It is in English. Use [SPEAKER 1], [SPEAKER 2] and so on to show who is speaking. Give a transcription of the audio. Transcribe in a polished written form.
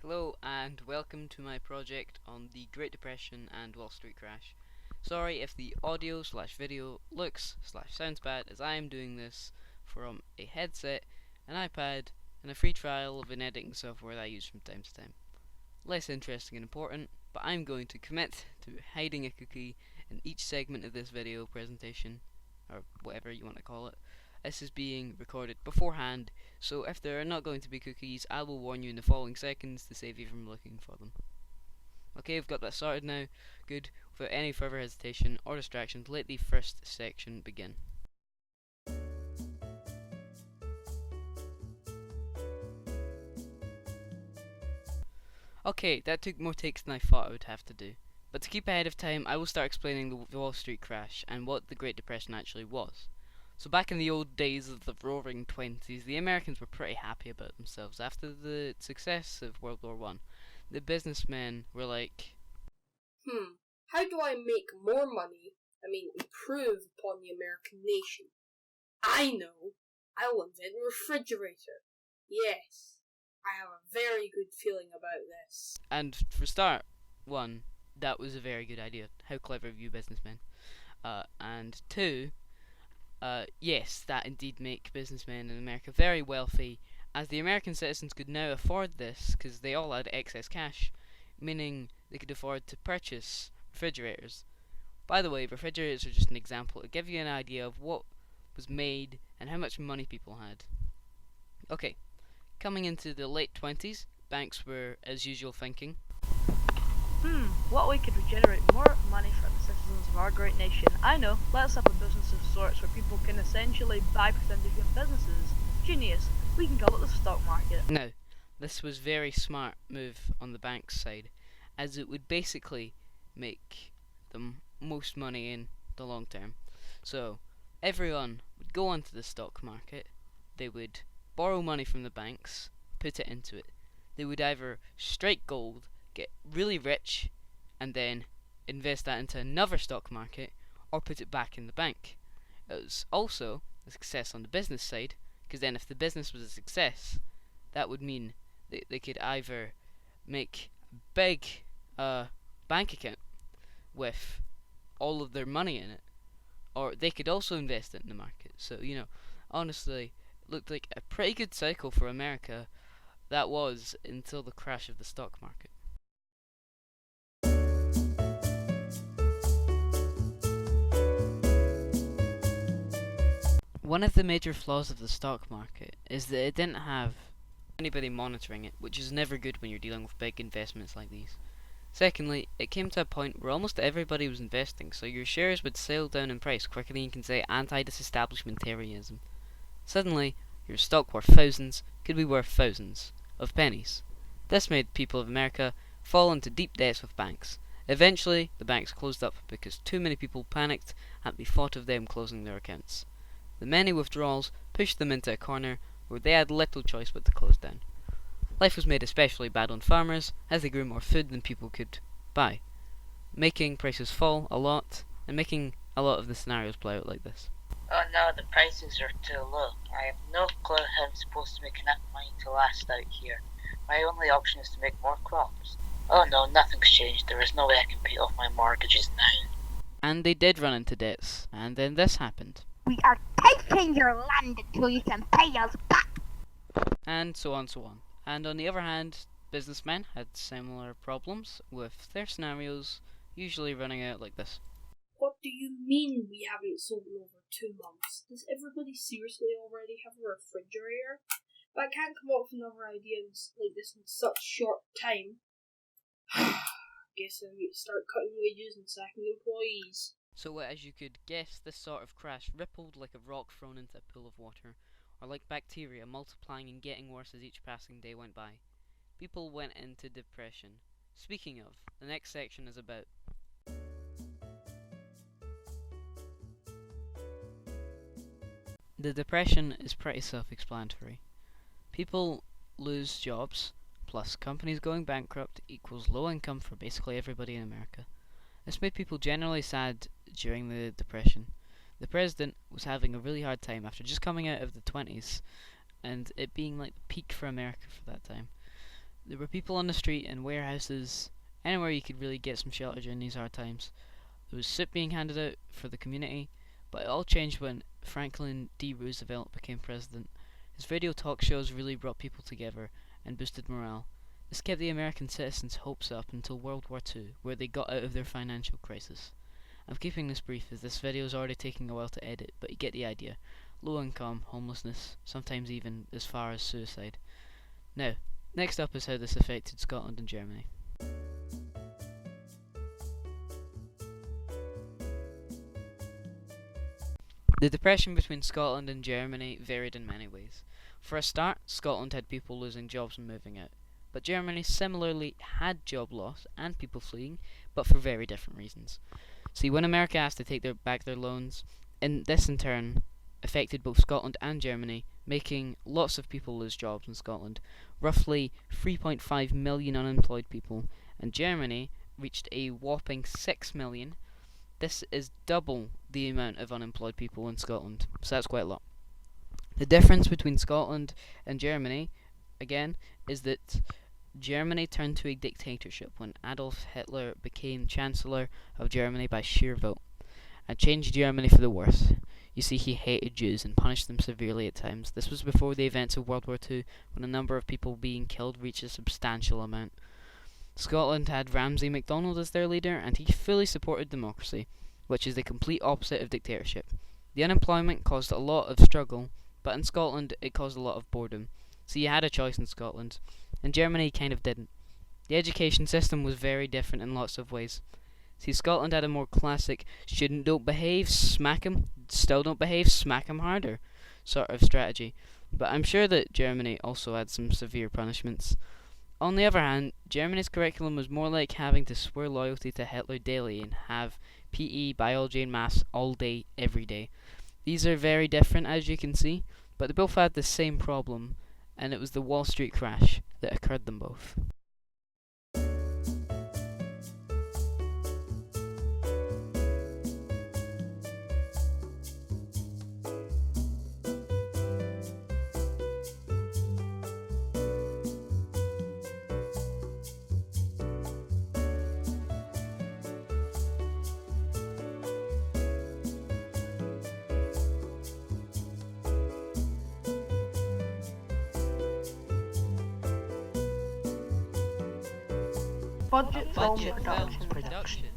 [SPEAKER 1] Hello and welcome to my project on the Great Depression and Wall Street crash. Sorry if the audio slash video looks slash sounds bad, as I am doing this from a headset, an iPad, and a free trial of an editing software that I use from time to time. Less interesting and important, but I'm going to commit to hiding a cookie in each segment of this video presentation, or whatever you want to call it. This is being recorded beforehand, so if there are not going to be cookies, I will warn you in the following seconds to save you from looking for them. Okay, we've got that sorted now. Good. Without any further hesitation or distractions, let the first section begin. Okay, that took more takes than I thought I would have to do. But to keep ahead of time, I will start explaining the Wall Street crash and what the Great Depression actually was. So back in the old days of the roaring 20s, the Americans were pretty happy about themselves after the success of World War I. The businessmen were like,
[SPEAKER 2] How do I make more money? Improve upon the American nation. I know. I will invent a refrigerator. Yes, I have a very good feeling about this.
[SPEAKER 1] and for start, one, that was a very good idea. How clever of you businessmen. And two, yes, that indeed make businessmen in America very wealthy, as the American citizens could now afford this because they all had excess cash, meaning they could afford to purchase refrigerators. By the way, refrigerators are just an example to give you an idea of what was made and how much money people had. Okay, coming into the late 20s, banks were, as usual, thinking,
[SPEAKER 3] What way could we generate more money for the citizens of our great nation? I know, let's up a business of sorts where people can essentially buy percentage of businesses. Genius, we can call it the stock market.
[SPEAKER 1] Now, this was very smart move on the bank's side, as it would basically make the most money in the long term. So, everyone would go onto the stock market, they would borrow money from the banks, put it into it. They would either strike gold, get really rich, and then invest that into another stock market, or put it back in the bank. It was also a success on the business side, because then if the business was a success, that would mean they could either make a big bank account with all of their money in it, or they could also invest it in the market. So, honestly, it looked like a pretty good cycle for America. That was until the crash of the stock market. One of the major flaws of the stock market is that it didn't have anybody monitoring it, which is never good when you're dealing with big investments like these. Secondly, it came to a point where almost everybody was investing, so your shares would sail down in price quicker than you can say anti-disestablishmentarianism. Suddenly, your stock worth thousands could be worth thousands of pennies. This made people of America fall into deep debts with banks. Eventually, the banks closed up because too many people panicked at the thought of them closing their accounts. The many withdrawals pushed them into a corner where they had little choice but to close down. Life was made especially bad on farmers as they grew more food than people could buy, making prices fall a lot and making a lot of the scenarios play out like this.
[SPEAKER 4] Oh no, the prices are too low. I have no clue how I'm supposed to make enough money to last out here. My only option is to make more crops. Oh no, nothing's changed. There is no way I can pay off my mortgages now.
[SPEAKER 1] And they did run into debts, and then this happened.
[SPEAKER 5] We are taking your land until you can pay us back.
[SPEAKER 1] And so on, so on. And on the other hand, businessmen had similar problems with their scenarios usually running out like this.
[SPEAKER 2] What do you mean we haven't sold in over 2 months? Does everybody seriously already have a refrigerator? But I can't come up with another idea like this in such short time. Guess I need to start cutting wages and sacking employees.
[SPEAKER 1] So as you could guess, this sort of crash rippled like a rock thrown into a pool of water, or like bacteria multiplying and getting worse as each passing day went by. People went into depression. Speaking of, the next section is about the depression is pretty self-explanatory. People lose jobs, plus companies going bankrupt equals low income for basically everybody in America. This made people generally sad during the Depression. The president was having a really hard time after just coming out of the 20s and it being like the peak for America for that time. There were people on the street and warehouses, anywhere you could really get some shelter during these hard times. There was soup being handed out for the community, but it all changed when Franklin D. Roosevelt became president. His radio talk shows really brought people together and boosted morale. This kept the American citizens' hopes up until World War II, where they got out of their financial crisis. I'm keeping this brief as this video is already taking a while to edit, but you get the idea. Low income, homelessness, sometimes even as far as suicide. Now, next up is how this affected Scotland and Germany. The depression between Scotland and Germany varied in many ways. For a start, Scotland had people losing jobs and moving out, but Germany similarly had job loss and people fleeing, but for very different reasons. See, when America asked to take back their loans, and this in turn affected both Scotland and Germany, making lots of people lose jobs in Scotland, roughly 3.5 million unemployed people, and Germany reached a whopping 6 million. This is double the amount of unemployed people in Scotland, so that's quite a lot. The difference between Scotland and Germany, again, is that Germany turned to a dictatorship when Adolf Hitler became Chancellor of Germany by sheer vote, and changed Germany for the worse. You see, he hated Jews and punished them severely at times. This was before the events of World War II, when the number of people being killed reached a substantial amount. Scotland had Ramsay MacDonald as their leader, and he fully supported democracy, which is the complete opposite of dictatorship. The unemployment caused a lot of struggle, but in Scotland it caused a lot of boredom. So you had a choice in Scotland, and Germany kind of didn't. The education system was very different in lots of ways. See, Scotland had a more classic student don't behave, smack 'em, still don't behave, smack 'em harder sort of strategy, but I'm sure that Germany also had some severe punishments. On the other hand, Germany's curriculum was more like having to swear loyalty to Hitler daily and have PE, biology and maths all day, every day. These are very different, as you can see, but they both had the same problem, and it was the Wall Street crash that occurred them both.
[SPEAKER 3] Budget film
[SPEAKER 1] Budget
[SPEAKER 3] production.
[SPEAKER 1] film production.